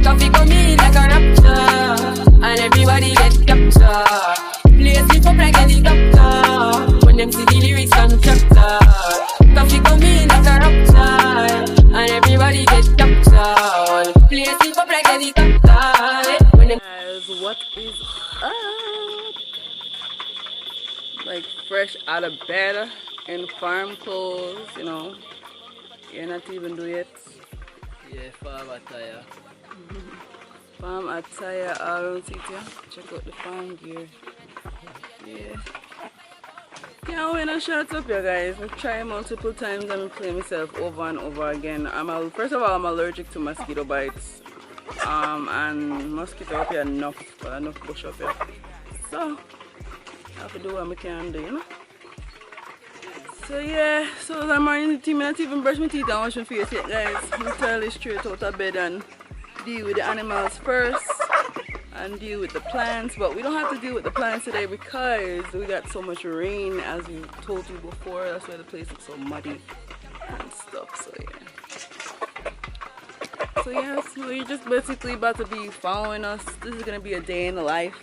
Coffee come in like a raptor, and everybody get captured. Play sleep up like a helicopter, when them see the lyrics contractor. Coffee come in like a raptor, and everybody get captured. Play sleep up like a helicopter, when them. Guys, what is up? Like fresh out of bed in farm clothes, you know. You're not even doing it. Yeah, farm attire. Farm attire around it, yeah. Check out the farm gear. Yeah. Can't win a shot up here, guys. I try multiple times and I play myself over and over again. First of all, I'm allergic to mosquito bites. And mosquito up here enough bush up here. So I have to do what I can do, you know. So yeah, so I'm morning the team, I not even brush my teeth and wash my face yet, guys. I'm literally straight out of bed and deal with the animals first and deal with the plants. But we don't have to deal with the plants today because we got so much rain, as we told you before. That's why the place looks so muddy and stuff. So yeah, so you're just basically about to be following us. This is gonna be a day in the life.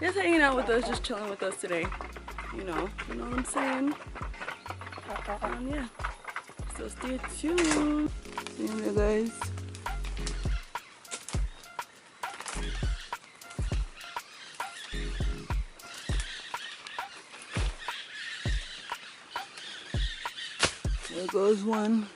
Just hanging out with us, just chilling with us today. You know what I'm saying? Yeah, so stay tuned. See you guys. There goes one.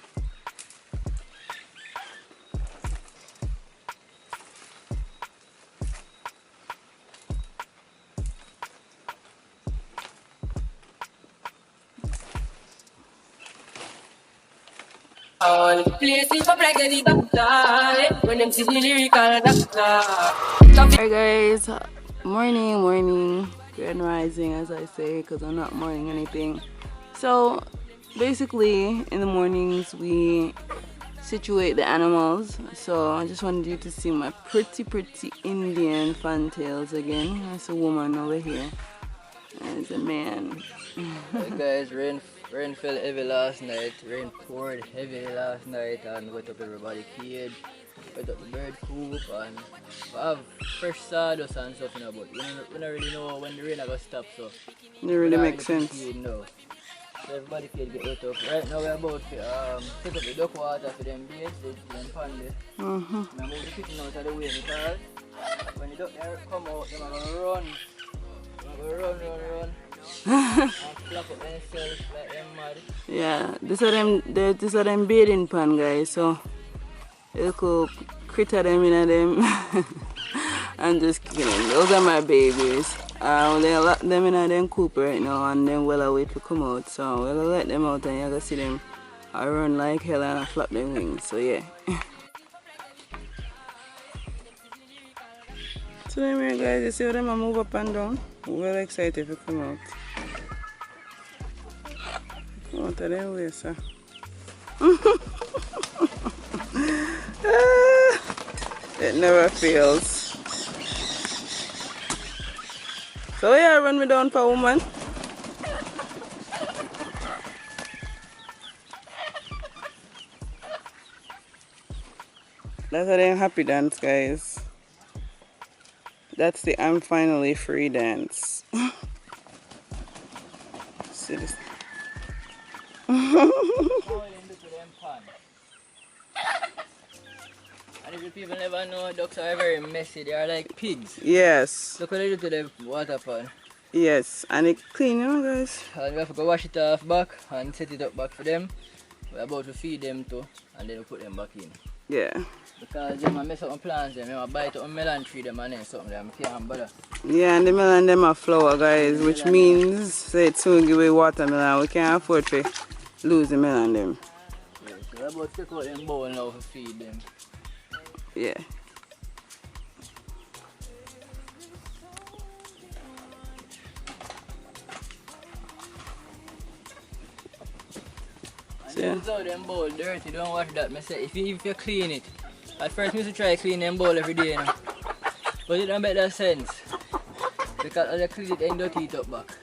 Play sleep up like a helicopter, when them see the lyrical doctor. Alright guys, morning, grand rising as I say, because I'm not morning anything. So basically in the mornings we situate the animals. So I just wanted you to see my pretty Indian fantails again. That's a woman over here. There's a man. Hey guys, rain fell heavy last night. Rain poured heavy last night and wet up everybody's cage, wet up the bird coop, and we have fresh sawdust and stuff, you know, but we don't really know when the rain are going to stop, so it really makes sense. No. So everybody can get wet up. Right now we're about to set up the duck water for them base, them pond. And move the chicken out of the way because when the duck come out, they're going to run. They're going to run. And flap up themselves like them mad. Yeah, these are them bathing pan, guys, so you could critter them in them. I'm just kidding. Those are my babies. They lock them in them coop right now and then we'll wait to come out. So we'll let them out and you're gonna see them run like hell and flap their wings. So yeah. So then here guys, you see how them move up and down? We're excited to come out. Come out of their way, sir. It never fails. So yeah, run me down for a woman. That's a damn happy dance, guys. That's the I'm finally free dance. See this? And if the people never know, ducks are very messy. They are like pigs. Yes. Look what they do to the water pan. Yes, and it clean, you know, guys. And we have to go wash it off back and set it up back for them. We're about to feed them too, and then we put them back in. Yeah. Because them mess up my plants, them bite up my melon tree, them and then something them can't bother. Yeah, and the melon them are flower, guys, which means say it soon give away watermelon. We can't afford to lose the melon them. Yeah, so we're about to take out them bowl now to feed them. Yeah. And this is how them bowl dirty, don't wash that. I say, if you clean it, at first I used to try to clean them bowl every day, you know? But it don't make that sense. Because as I clean it, I dirty it up back.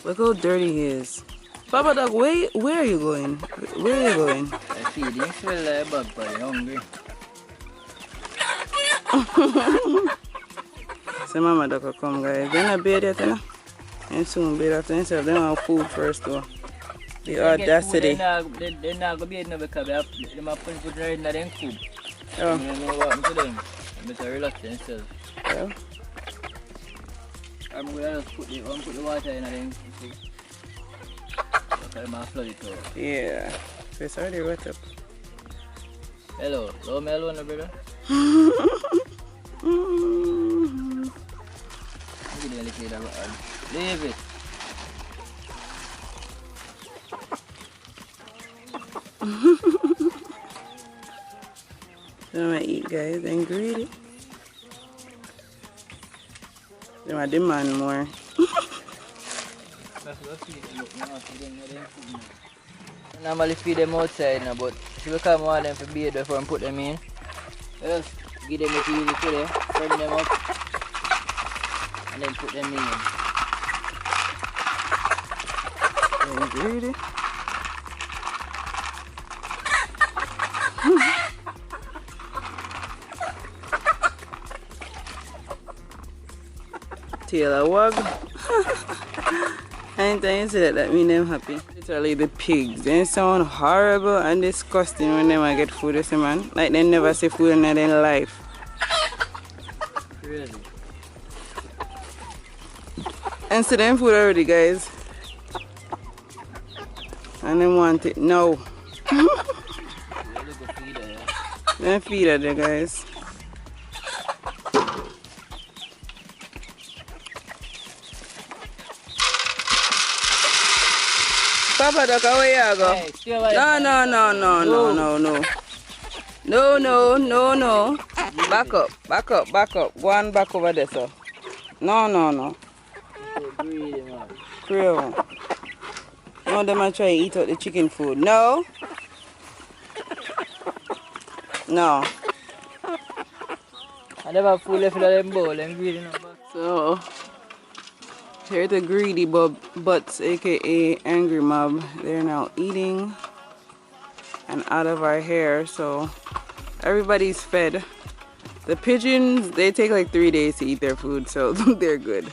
Look how dirty he is. Papa dog, where are you going? Where are you going? I feed him, smell like a bug, but he's hungry. So mama duck will come, guys. They're not bed yet, you know? And soon bed after themselves. They want food first, though. The audacity. They're not going to be able to because they might put it right in their coop. Oh. You know what I'm telling them? I'm just relax themselves. Yeah. I'm going to put the water in their coop. Okay, I'm going to flood it out. Yeah. It's already wet up. Hello. Low me alone, brother? Leave it. So I'm gonna eat, guys, and greedy. They might demand more. I normally feed them outside now, but if you come want them for beard before I put them in, just give them a few today, firm them up, and then put them in. And greedy. Taylor wag. Anytime you say that means them happy. Literally the pigs. They sound horrible and disgusting when they get food, you see, man. Like they never see food in their life. Crazy. And so them food already, guys. And they want it now. Then feed her there, guys. Papa duck, where you go? Hey, No. Back up. Go on back over there, sir. No. Greedy, man. Creole. No, them are trying to eat out the chicken food. No. I never have food left in them bowl, I'm greedy now. So, here's the greedy butts, aka angry mob. They're now eating and out of our hair, so everybody's fed. The pigeons, they take like 3 days to eat their food, so they're good.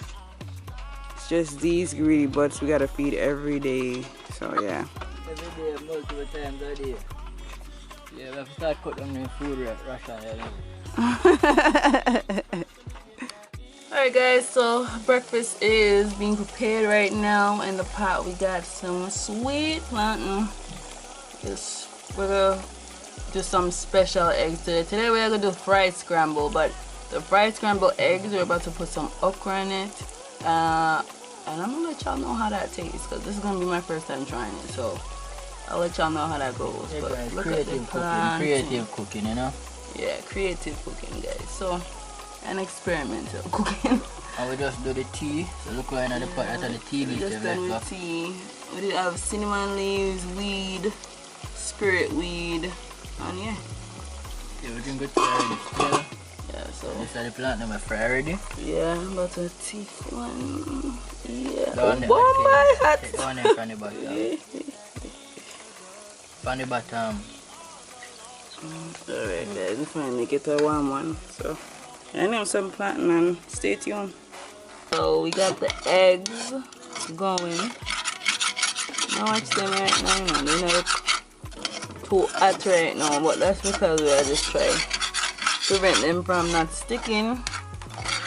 It's just these greedy butts we gotta feed every day, so yeah. Every day, multiple times a day. Yeah, we have to start cutting them food ration. Alright guys, so breakfast is being prepared right now. In the pot we got some sweet plantain. We're gonna do some special eggs today. Today we're gonna do fried scramble, but the fried scrambled eggs, we're about to put some okra in it. And I'm gonna let y'all know how that tastes, because this is gonna be my first time trying it, so I'll let y'all know how that goes. Yeah, but guys, look creative cooking, you know? Yeah, creative cooking, guys. So, and experimental cooking. And we just do the tea. So look right at the pot, that's the tea leaves. Just done with tea. We did have cinnamon leaves, weed, spirit weed, and yeah. Yeah, we drink good tea already. Yeah, so. This is the plant number fry already. Yeah, about a tea one. Yeah. Oh, my hat. Take one from the bottom. From the bottom. Alright guys, we finally get a warm one. So I know some planting and stay tuned. So we got the eggs going. Now watch them right now, you know, they're not too hot right now, but that's because we are just trying to prevent them from not sticking.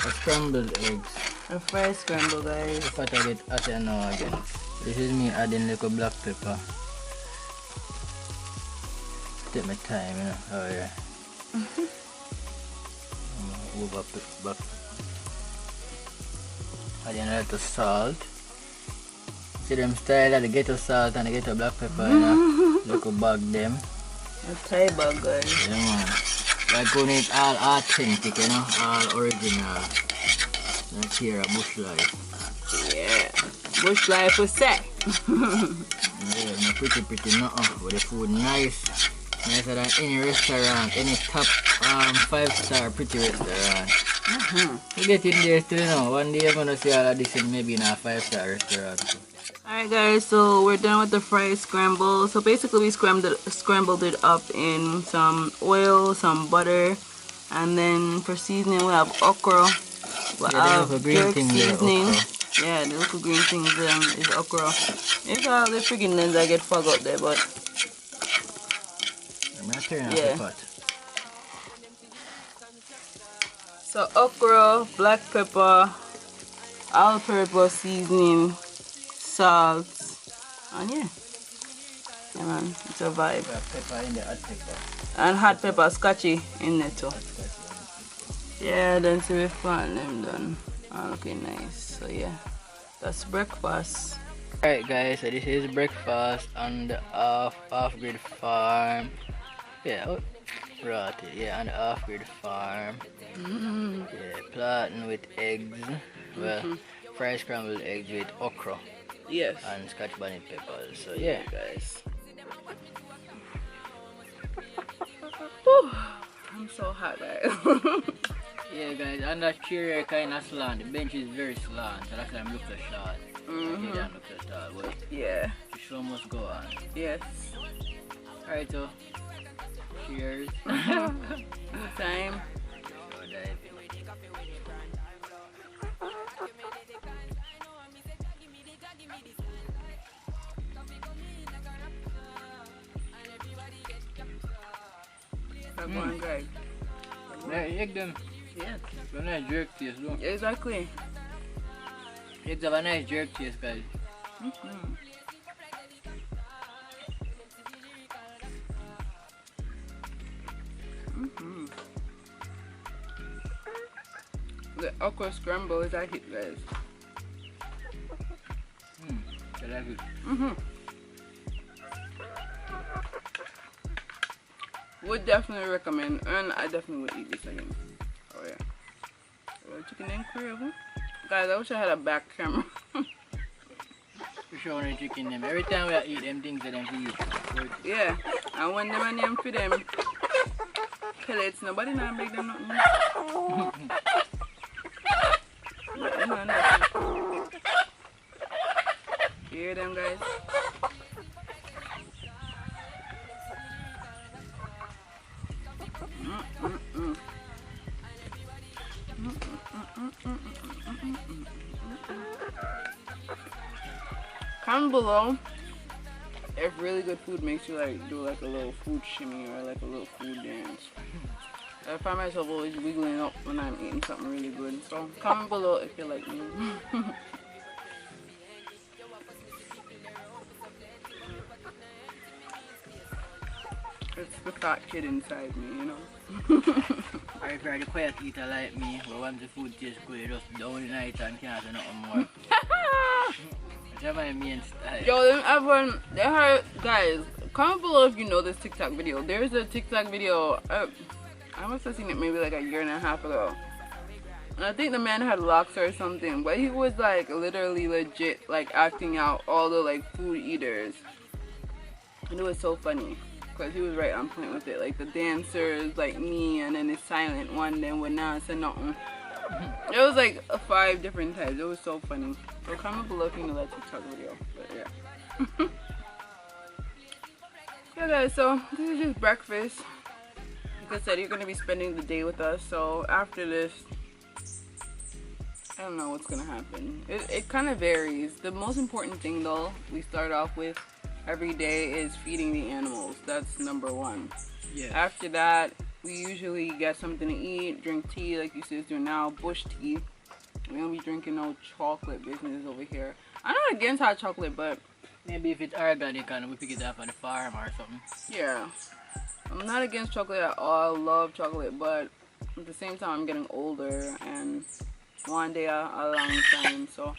A scrambled eggs. A fried scramble, guys. If I get hotter now again. This is me adding little black pepper. Take my time, you know. Oh yeah. Over back. Adding a little salt. See them style of the ghetto salt and the ghetto black pepper, you know. Little bag them. A Thai bag, guys. Yeah, man. Like when it's all authentic, you know, all original. Not here a bush life. Yeah. Bush life was set. Yeah, no pretty nothing. But the food nice. Nicer than any restaurant, any top 5-star pretty restaurant. You get in there still now. One day you're gonna see all of this in maybe in a 5-star restaurant. Alright guys, so we're done with the fried scramble. So basically we scrambled it up in some oil, some butter, And then for seasoning we have okra. We have jerk seasoning. Yeah, the little green things is okra. It's all the freaking names I get fogged up there, but yeah. So okra, black pepper, all-purpose seasoning, salt, and yeah. Yeah man, it's a vibe. Pepper in the hot pepper. And hot pepper, scotchy in there too. Yeah, then see we find them done. All looking nice. So yeah, that's breakfast. Alright guys, so this is breakfast on the off-grid farm. Yeah, Roké, yeah, on the off-grid farm. Yeah, plantain with eggs. Well, fried scrambled eggs with okra. Yes. And scotch bonnet peppers. So yeah, guys. I'm so hot, guys. Yeah, guys, and that chair kind of slant. The bench is very slant, so that's why I'm looking short. Okay, I'm looking tall, but yeah, the show must go on. Yes. Alright, so cheers. Time. One guy. Yeah, egg them. Yes. A nice jerk taste, though. Exactly. Eggs have a nice jerk taste, guys. The okra scramble is a hit, guys. I like it. Would definitely recommend, and I definitely would eat this again. Oh yeah. Chicken and crab. Guys, I wish I had a back camera. For sure, when chicken them. Every time we eat them things that them eat. Yeah, and when them and them for them pellets, nobody now make them nothing. You hear them, guys? Comment below if really good food makes you like do like a little food shimmy or like a little food dance. I find myself always wiggling up when I'm eating something really good. So comment below if you like me. It's the fat kid inside me, you know. Or if you're the quiet eater like me, who wants the food tastes good, you just down the night and can't do nothing more. That's my main style. Yo, them everyone, they heard, guys, comment below if you know this TikTok video. There's a TikTok video, I must have seen it maybe like a year and a half ago. And I think the man had locks or something, but he was like literally legit like acting out all the like food eaters. And it was so funny. Because he was right on point with it. Like the dancers, like me, and then the silent one, then would not say nothing. It was like 5 different types. It was so funny. So comment below if you know that TikTok video. But yeah. Yeah guys, so this is just breakfast. Like I said, you're going to be spending the day with us. So after this, I don't know what's going to happen. It kind of varies. The most important thing though, we start off with every day is feeding the animals. That's number 1. Yeah. After that, we usually get something to eat, drink tea like you sis do now, bush tea. We don't be drinking no chocolate business over here. I'm not against hot chocolate, but maybe if it's organic and we pick it up on the farm or something. yeah. I'm not against chocolate at all. I love chocolate, but at the same time I'm getting older and one day a long time, so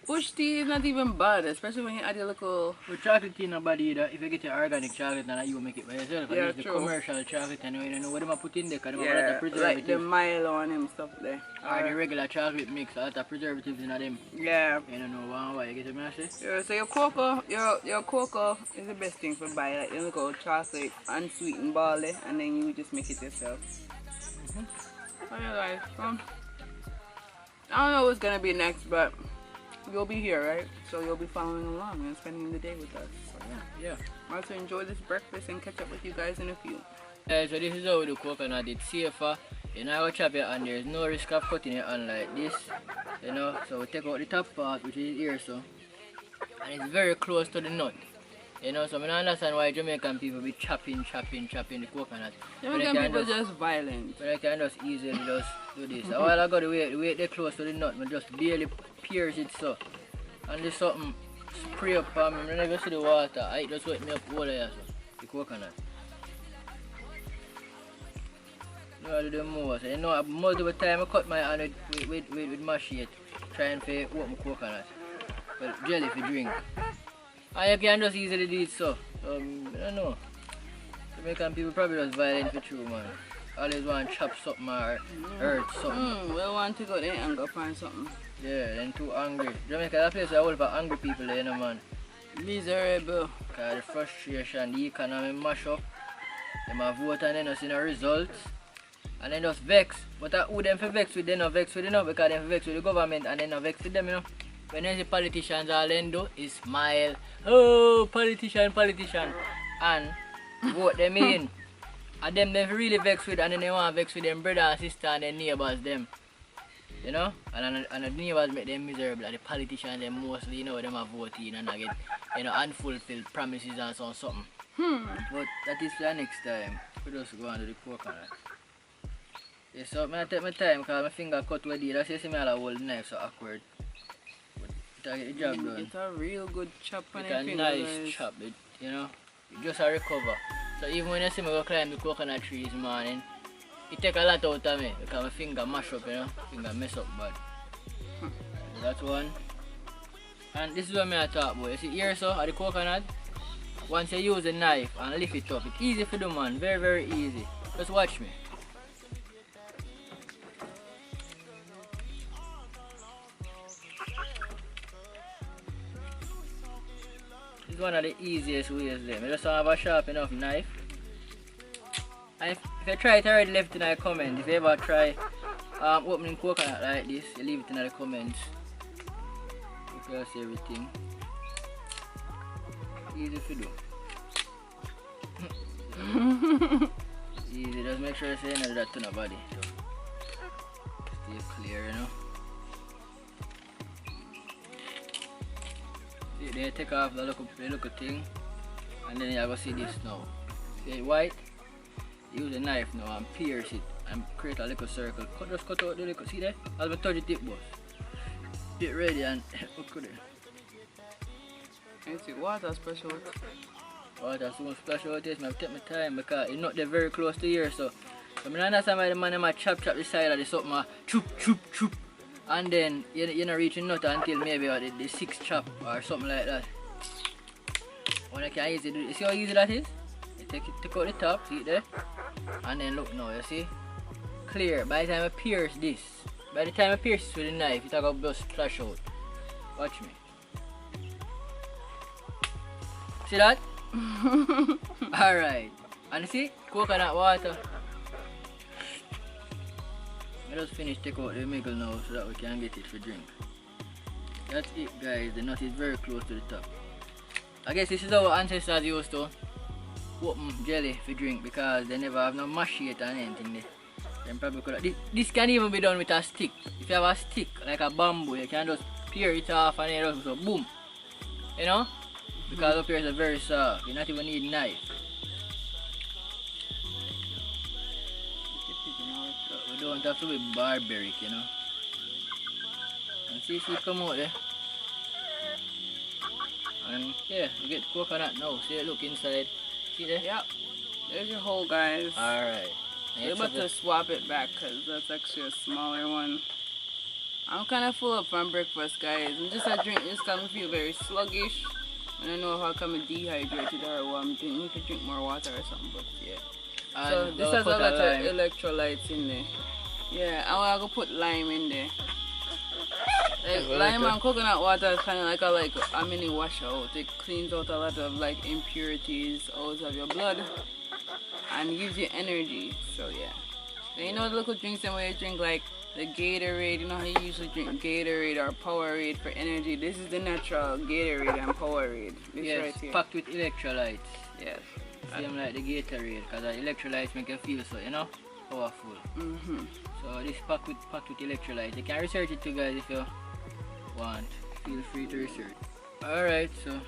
bush tea is not even bad, especially when you add your little... With chocolate tea, nobody either. If you get your organic chocolate, then you will make it by yourself. Yeah, the commercial chocolate, and you know what they put in there, because they have a lot of preservatives. Like the Milo and them stuff there. Or the regular chocolate mix, a lot of preservatives in them. Yeah. You don't know why you get a message? Yeah, so your cocoa is the best thing for buy. Like you look at chocolate, unsweetened barley, and then you just make it yourself. Oh yeah guys, I don't know what's gonna be next, but you'll be here, right? So you'll be following along and spending the day with us. So yeah. Yeah. I'll also enjoy this breakfast and catch up with you guys in a few. So this is how we do coconut. It's safer. You know, I go chop it and there's no risk of cutting it on like this. You know, so we take out the top part, which is here, so. And it's very close to the nut. You know, so I don't understand why Jamaican people be chopping the coconut. Jamaican people just violent. But I can just easily just do this. A while ago, the way they're close to the nut, I just barely pierce it so. And there's something spray up on me. I never see the water. I just wet me up all there, so. The coconut. I do the more. So you know, multiple times I cut my hand with machete, trying to open coconut. Well, jelly for drink. And you can just easily do it so. I don't know. Jamaican people probably just violent for true, man. Always want to chop something or hurt something. We want to go there and go find something. Yeah, then too angry. Jamaica, that place is all for angry people there, you know, man. Miserable. Because the frustration, the economy mash up. They might vote and then not see no results. And then just vex. But who them for vex with, they not vex with, you know, because they vex with the government and then not vex with them, you know. When you see politicians, all they do is smile. Oh, politician. And vote them in. And them they really vex with, and then they want to vex with them brother and sister and their neighbors, them. You know? And the neighbors make them miserable. And the politicians, them mostly, you know, them are voting and I get, you know, unfulfilled promises and something. But that is for the next time. We just go on to the coconut. Yeah, so I take my time because my finger cut with it. That's why I hold the knife so awkward. But I get the job done. It's a real good chop on It's your a finger, nice guys. chop, you know. It just a recover. So even when you see me go climb the coconut tree this morning, it take a lot out of me because my finger mash up, you know. Finger mess up bad. So that's one. And this is what I talk about. You see here so at the coconut, once you use a knife and lift it up, it's easy for the man. Very, very easy. Just watch me. It's one of the easiest ways there. I just don't have a sharp enough knife. And if you try it already, left in the comments. If you ever try opening coconut like this, you leave it in the comments. You can see everything. Easy to do. Easy, just make sure you say none of that to nobody. So stay clear, you know. They take off the little thing, and then you go see this now. See it white? Use a knife now and pierce it and create a little circle. Just cut out the little, see there? As I touch the tip boss. Get ready and look at it. You see water special. Water so much splash out this, I take my time because it's not there very close to here, so I don't understand why the man might chop the side of the something, choop. And then you're not reaching nut until maybe the 6th chop or something like that. When I can easily do it. You see how easy that is? You take out the top, see it there? And then look now, you see? Clear. By the time I pierce this, with the knife, it's going to splash out. Watch me. See that? Alright. And you see? Coconut water. I just finished take out the middle now so that we can get it for drink. That's it, guys. The nut is very close to the top. I guess this is how our ancestors used to open jelly for drink because they never have no machete and anything there. Then probably could this can even be done with a stick. If you have a stick like a bamboo, you can just peer it off and then just so boom. You know? Because up here is very soft. You not even need knife. We don't have to be barbaric, you know. And see it come out there. And yeah, you get coconut now. See it look inside. See there? Yep. There's your hole, guys. Alright. You're about to swap it back because that's actually a smaller one. I'm kind of full up from breakfast, guys. I'm just a drink this because I feel very sluggish. I don't know how come I'm dehydrated or what. I'm thinking I need to drink more water or something, but yeah. And so this has a lot of electrolytes in there. Yeah, I'm going to put lime in there. Like, lime and coconut water is kind of like a mini washout. It cleans out a lot of like impurities out of your blood and gives you energy. So yeah. And you know the little drinks and where you drink like the Gatorade, you know how you usually drink Gatorade or Powerade for energy. This is the natural Gatorade and Powerade. This yes, right here. packed with electrolytes. Yes. Same like the Gatorade, because the electrolytes make you feel so, you know, powerful. So this packed with electrolytes. You can research it too, guys, if you want. Feel free to research. Alright, so.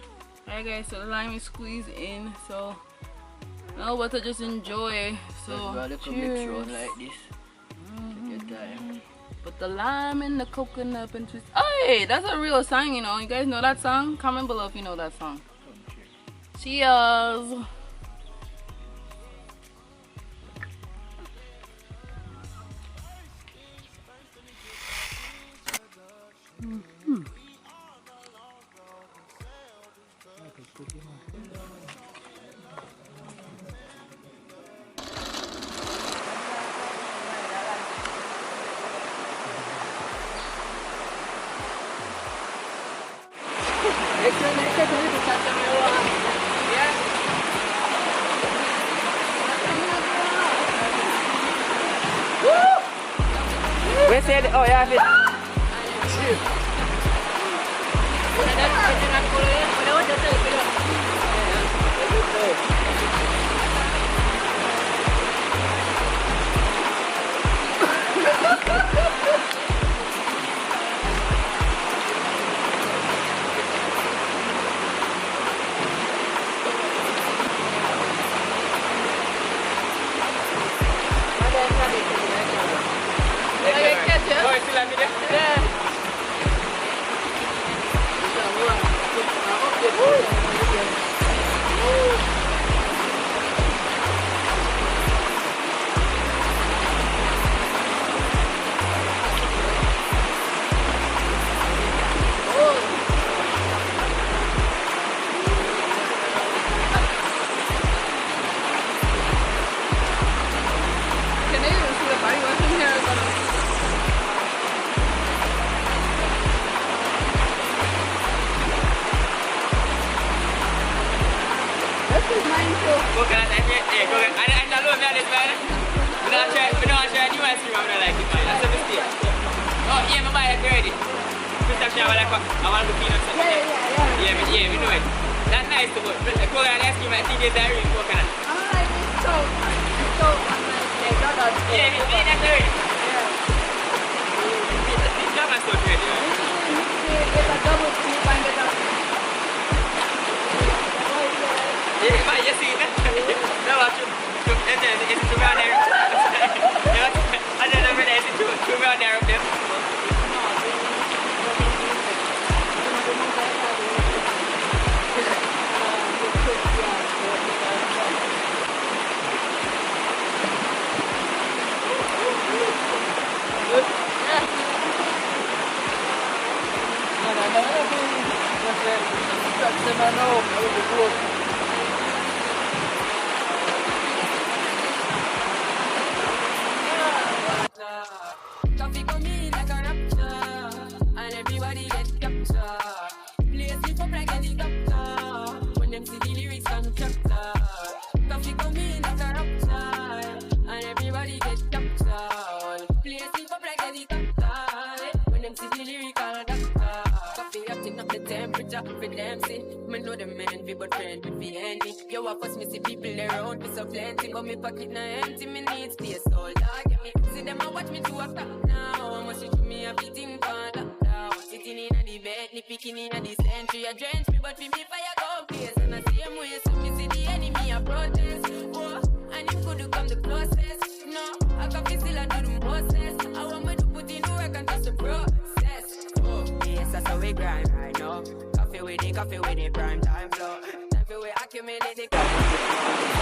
Alright guys, so the lime is squeezed in, so now what to just enjoy. So cheers. Like this. Take your time. Put the lime in the coconut and twist. Hey, that's a real song, you know. You guys know that song? Comment below if you know that song. Cheers. Where's it? Oh, yeah, it. Coffee come in like a rapture, and everybody get captured. Place it up like a doctor, when them see the lyrics on chapter. Coffee come in like a rapture, and everybody get captured. Place it up like a doctor, when them see the lyrical doctor. Coffee acting up the temperature for them see. Me know them envy, but friend with the envy. Yo, of course me see people around me so plenty, but me pocket na empty, me need space, so Lord, get me. See them a watch me do a stop now. I must shoot me a beating for lockdown. Sitting in a the bed, ni picking in a the century. A drench me, but me fire go place. And the same way, so me see the enemy a protest. Oh, and him could come the closest. No, I can feel still I do the mostest. I want me to put in the work and trust the process. Oh, yes, that's how we grind right now. Coffee with the prime time flow. Time for we accumulate the coffee.